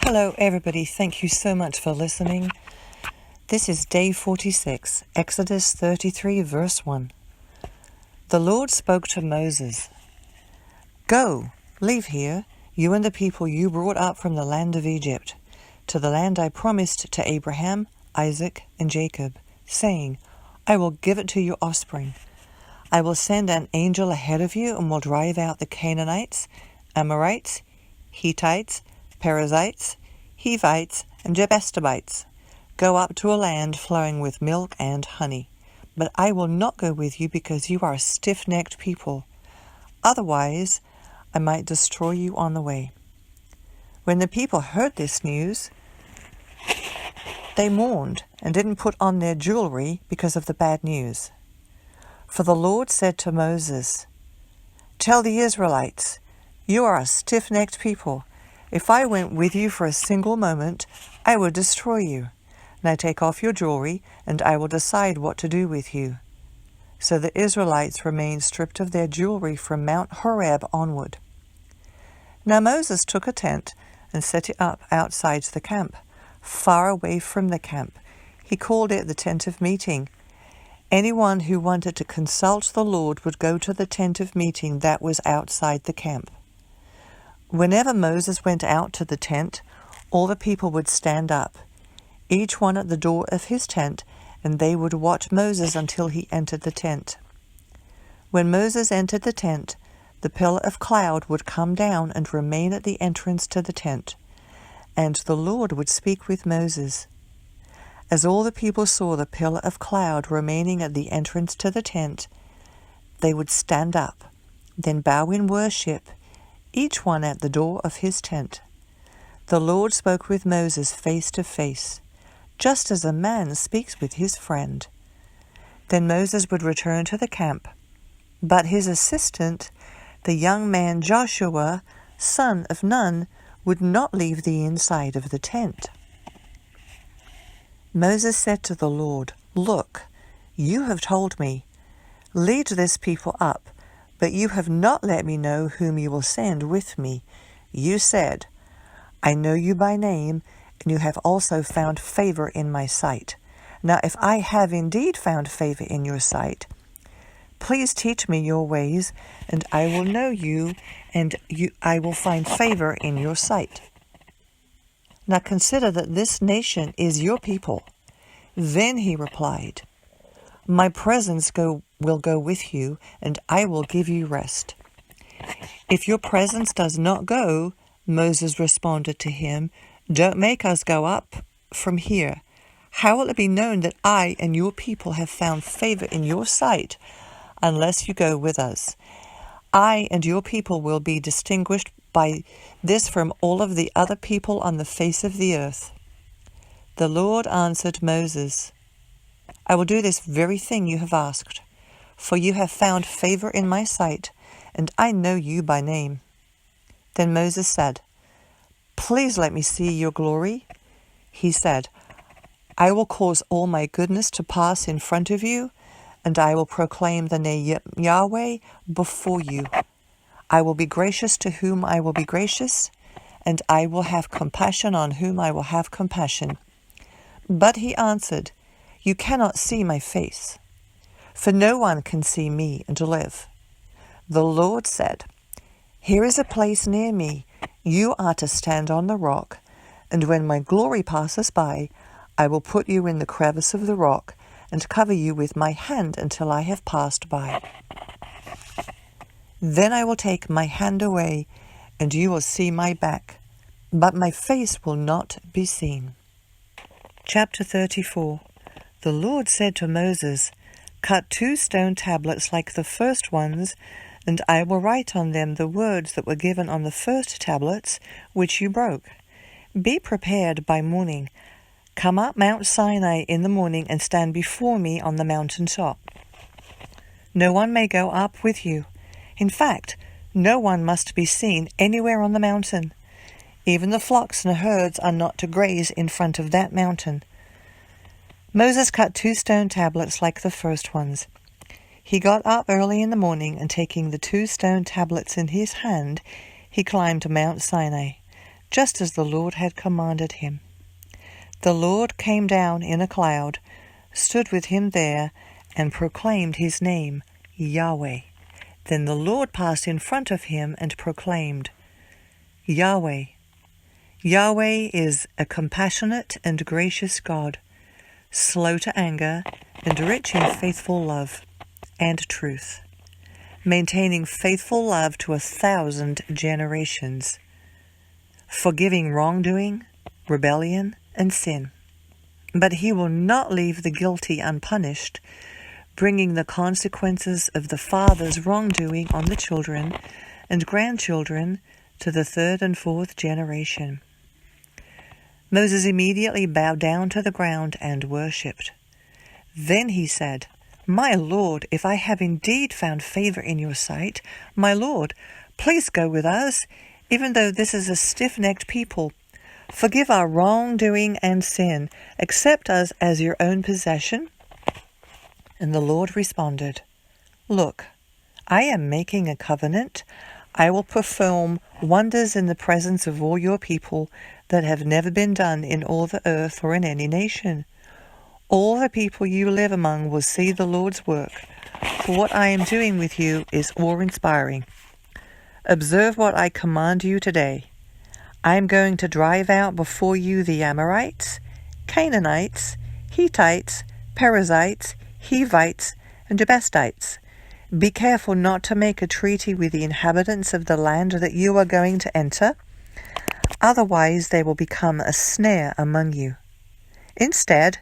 Hello everybody, thank you so much for listening. This is day 46, Exodus 33 verse 1. The Lord spoke to Moses. Go, leave here, you and the people you brought up from the land of Egypt, to the land I promised to Abraham, Isaac, and Jacob, saying, I will give it to your offspring. I will send an angel ahead of you and will drive out the Canaanites, Amorites, Hittites, Perizzites, Hivites, and Jebusites. Go up to a land flowing with milk and honey. But I will not go with you because you are a stiff-necked people. Otherwise, I might destroy you on the way. When the people heard this news, they mourned and didn't put on their jewelry because of the bad news. For the Lord said to Moses, Tell the Israelites, you are a stiff-necked people. If I went with you for a single moment, I would destroy you. Now take off your jewelry, and I will decide what to do with you. So the Israelites remained stripped of their jewelry from Mount Horeb onward. Now Moses took a tent and set it up outside the camp, far away from the camp. He called it the tent of meeting. Anyone who wanted to consult the Lord would go to the tent of meeting that was outside the camp. Whenever Moses went out to the tent, all the people would stand up, each one at the door of his tent, and they would watch Moses until he entered the tent. When Moses entered the tent, the pillar of cloud would come down and remain at the entrance to the tent, and the Lord would speak with Moses. As all the people saw the pillar of cloud remaining at the entrance to the tent, they would stand up, then bow in worship, each one at the door of his tent. The Lord spoke with Moses face to face, just as a man speaks with his friend. Then Moses would return to the camp, but his assistant, the young man Joshua, son of Nun, would not leave the inside of the tent. Moses said to the Lord, Look, you have told me, lead this people up, but you have not let me know whom you will send with me. You said, I know you by name, and you have also found favor in my sight. Now if I have indeed found favor in your sight, please teach me your ways, and I will know you, and I will find favor in your sight. Now consider that this nation is your people. Then he replied, My presence will go with you, and I will give you rest. If your presence does not go, Moses responded to him, Don't make us go up from here. How will it be known that I and your people have found favor in your sight, unless you go with us? I and your people will be distinguished by this from all of the other people on the face of the earth. The Lord answered Moses, I will do this very thing you have asked, for you have found favor in my sight, and I know you by name. Then Moses said, Please let me see your glory. He said, I will cause all my goodness to pass in front of you, and I will proclaim the name Yahweh before you. I will be gracious to whom I will be gracious, and I will have compassion on whom I will have compassion. But he answered, You cannot see my face, for no one can see me and live. The Lord said, Here is a place near me. You are to stand on the rock, and when my glory passes by, I will put you in the crevice of the rock and cover you with my hand until I have passed by. Then I will take my hand away, and you will see my back, but my face will not be seen. Chapter 34. The Lord said to Moses, Cut 2 stone tablets like the first ones, and I will write on them the words that were given on the first tablets, which you broke. Be prepared by morning. Come up Mount Sinai in the morning and stand before me on the mountain top. No one may go up with you. In fact, no one must be seen anywhere on the mountain. Even the flocks and herds are not to graze in front of that mountain. Moses cut 2 stone tablets like the first ones. He got up early in the morning, and taking the 2 stone tablets in his hand, he climbed Mount Sinai. just as the Lord had commanded him. The Lord came down in a cloud, stood with him there, and proclaimed his name, Yahweh. Then the Lord passed in front of him and proclaimed, Yahweh. Yahweh is a compassionate and gracious God, slow to anger and rich in faithful love and truth, maintaining faithful love to 1,000 generations, forgiving wrongdoing, rebellion, and sin. But he will not leave the guilty unpunished, bringing the consequences of the father's wrongdoing on the children and grandchildren to the 3rd and 4th generation. Moses immediately bowed down to the ground and worshipped. Then he said, My Lord, if I have indeed found favor in your sight, my Lord, please go with us, even though this is a stiff-necked people. Forgive our wrongdoing and sin. Accept us as your own possession. And the Lord responded, Look, I am making a covenant. I will perform wonders in the presence of all your people that have never been done in all the earth or in any nation. All the people you live among will see the Lord's work, for what I am doing with you is awe-inspiring. Observe what I command you today. I am going to drive out before you the Amorites, Canaanites, Hittites, Perizzites, Hivites, and Jebusites. Be careful not to make a treaty with the inhabitants of the land that you are going to enter. Otherwise they will become a snare among you. Instead,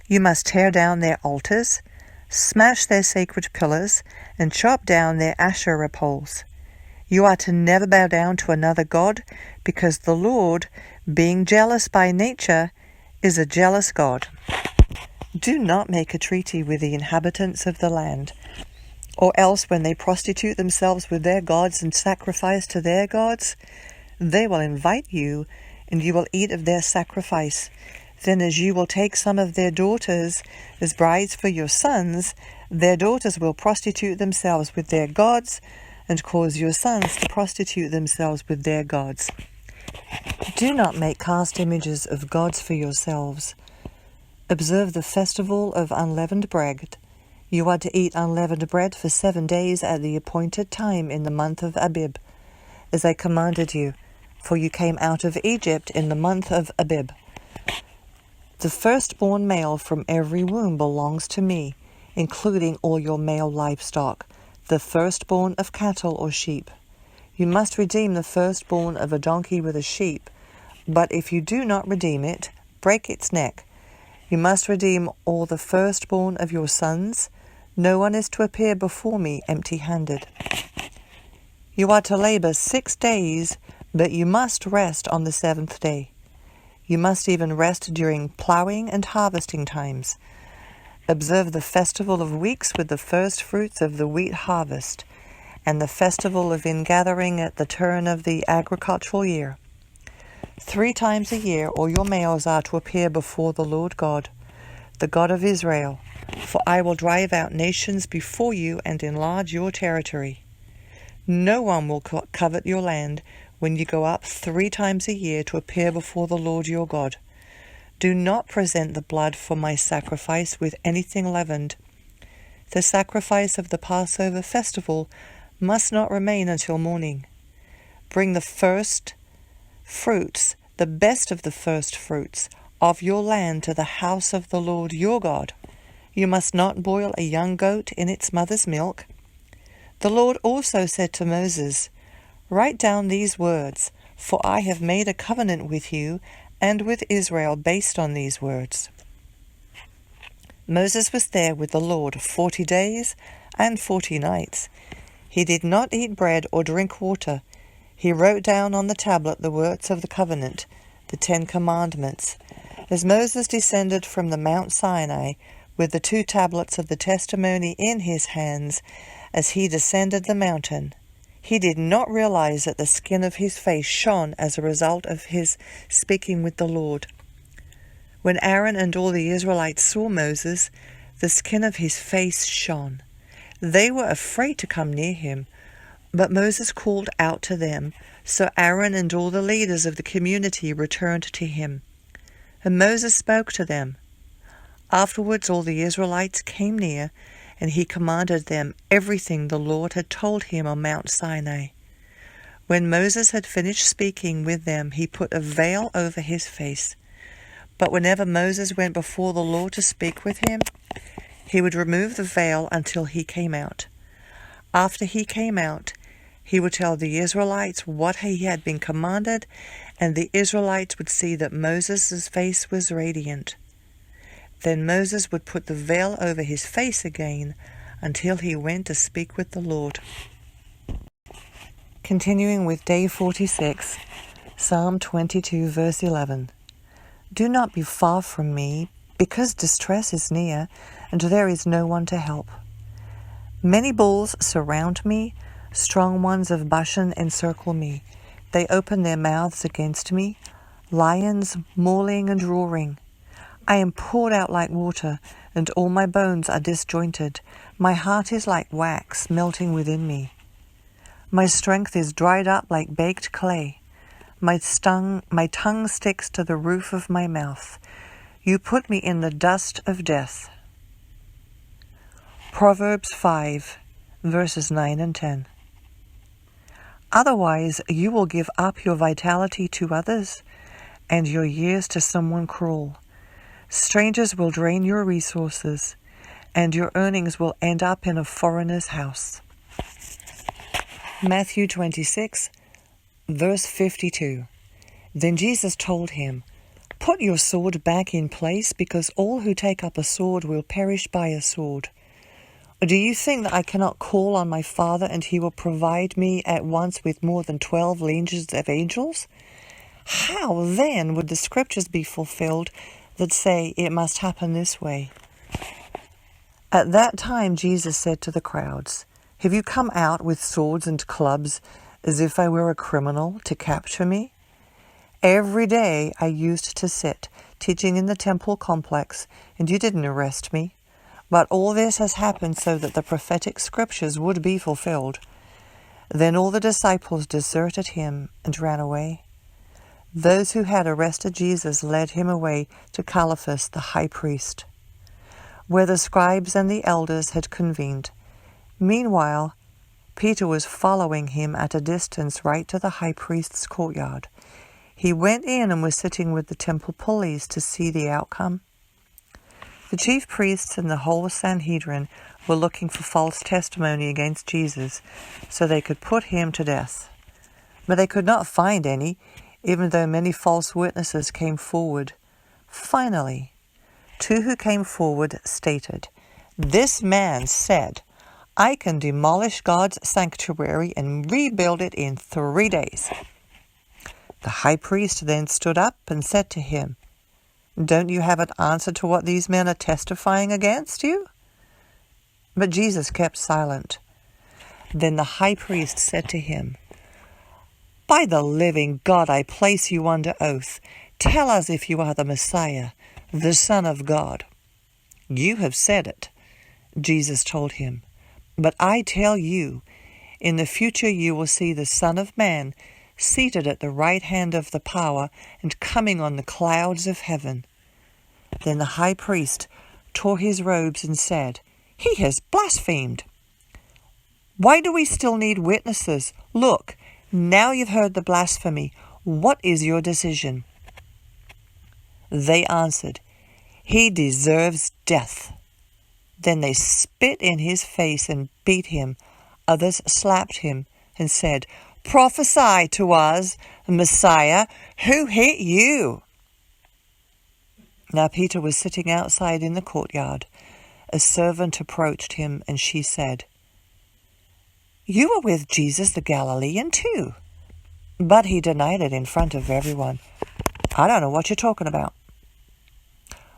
you must tear down their altars, smash their sacred pillars, and chop down their Asherah poles. You are to never bow down to another god, because the Lord, being jealous by nature, is a jealous God. Do not make a treaty with the inhabitants of the land, or else when they prostitute themselves with their gods and sacrifice to their gods, they will invite you, and you will eat of their sacrifice. Then as you will take some of their daughters as brides for your sons, their daughters will prostitute themselves with their gods, and cause your sons to prostitute themselves with their gods. Do not make cast images of gods for yourselves. Observe the festival of unleavened bread. You are to eat unleavened bread for 7 days at the appointed time in the month of Abib, as I commanded you, for you came out of Egypt in the month of Abib. The firstborn male from every womb belongs to me, including all your male livestock, the firstborn of cattle or sheep. You must redeem the firstborn of a donkey with a sheep, but if you do not redeem it, break its neck. You must redeem all the firstborn of your sons. No one is to appear before me empty-handed. You are to labor 6 days, but you must rest on the 7th day. You must even rest during plowing and harvesting times. Observe the festival of weeks with the first fruits of the wheat harvest, and the festival of ingathering at the turn of the agricultural year. 3 times a year all your males are to appear before the Lord God, the God of Israel, for I will drive out nations before you and enlarge your territory. No one will covet your land when you go up 3 times a year to appear before the Lord your God. Do not present the blood for my sacrifice with anything leavened. The sacrifice of the Passover festival must not remain until morning. Bring the first fruits, the best of the first fruits of your land to the house of the Lord your God. You must not boil a young goat in its mother's milk. The Lord also said to Moses, Write down these words, for I have made a covenant with you and with Israel based on these words. Moses was there with the Lord 40 days and 40 nights. He did not eat bread or drink water. He wrote down on the tablet the words of the covenant, the 10 commandments. As Moses descended from the Mount Sinai with the 2 tablets of the testimony in his hands, as he descended the mountain, he did not realize that the skin of his face shone as a result of his speaking with the Lord. When Aaron and all the Israelites saw Moses, the skin of his face shone. They were afraid to come near him, but Moses called out to them, So Aaron and all the leaders of the community returned to him, and Moses spoke to them. Afterwards all the Israelites came near, and he commanded them everything the Lord had told him on Mount Sinai. When Moses had finished speaking with them, he put a veil over his face. But whenever Moses went before the Lord to speak with him, he would remove the veil until he came out. After he came out, he would tell the Israelites what he had been commanded, and the Israelites would see that Moses' face was radiant. Then Moses would put the veil over his face again until he went to speak with the Lord. Continuing with Day 46, Psalm 22, verse 11. Do not be far from me, because distress is near, and there is no one to help. Many bulls surround me, strong ones of Bashan encircle me. They open their mouths against me, lions mauling and roaring. I am poured out like water, and all my bones are disjointed. My heart is like wax melting within me. My strength is dried up like baked clay. My tongue sticks to the roof of my mouth. You put me in the dust of death. Proverbs 5, verses 9 and 10. Otherwise you will give up your vitality to others, and your years to someone cruel. Strangers will drain your resources, and your earnings will end up in a foreigner's house. Matthew 26, verse 52. Then Jesus told him, Put your sword back in place, because all who take up a sword will perish by a sword. Do you think that I cannot call on my Father, and he will provide me at once with more than 12 legions of angels? How then would the scriptures be fulfilled that say it must happen this way? At that time Jesus said to the crowds, Have you come out with swords and clubs as if I were a criminal to capture me? Every day I used to sit teaching in the temple complex, and you didn't arrest me. But all this has happened so that the prophetic scriptures would be fulfilled. Then all the disciples deserted him and ran away. Those who had arrested Jesus led him away to Caiaphas the high priest, where the scribes and the elders had convened. Meanwhile, Peter was following him at a distance right to the high priest's courtyard. He went in and was sitting with the temple police to see the outcome. The chief priests and the whole Sanhedrin were looking for false testimony against Jesus so they could put him to death. But they could not find any, even though many false witnesses came forward. Finally, 2 who came forward stated, This man said, I can demolish God's sanctuary and rebuild it in 3 days. The high priest then stood up and said to him, Don't you have an answer to what these men are testifying against you? But Jesus kept silent. Then the high priest said to him, By the living God I place you under oath. Tell us if you are the Messiah, the Son of God. You have said it, Jesus told him. But I tell you, in the future you will see the Son of Man seated at the right hand of the power and coming on the clouds of heaven. Then the high priest tore his robes and said, He has blasphemed. Why do we still need witnesses? Look, now you've heard the blasphemy. What is your decision? They answered, He deserves death. Then they spit in his face and beat him. Others slapped him and said, Prophesy to us, Messiah, who hit you? Now Peter was sitting outside in the courtyard. A servant approached him, and she said, You were with Jesus the Galilean too. But he denied it in front of everyone. I don't know what you're talking about.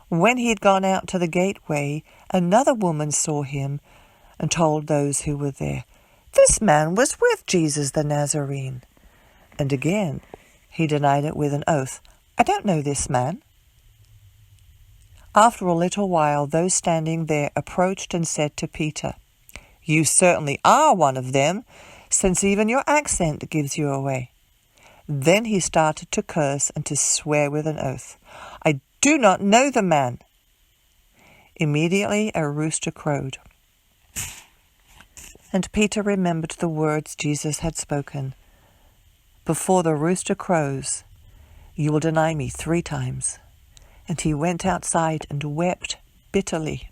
When he had gone out to the gateway, another woman saw him and told those who were there, This man was with Jesus the Nazarene. And again he denied it with an oath. I don't know this man. After a little while, those standing there approached and said to Peter, You certainly are one of them, since even your accent gives you away. Then he started to curse and to swear with an oath. "I do not know the man." Immediately a rooster crowed. And Peter remembered the words Jesus had spoken. "Before the rooster crows, you will deny me 3 times." And he went outside and wept bitterly.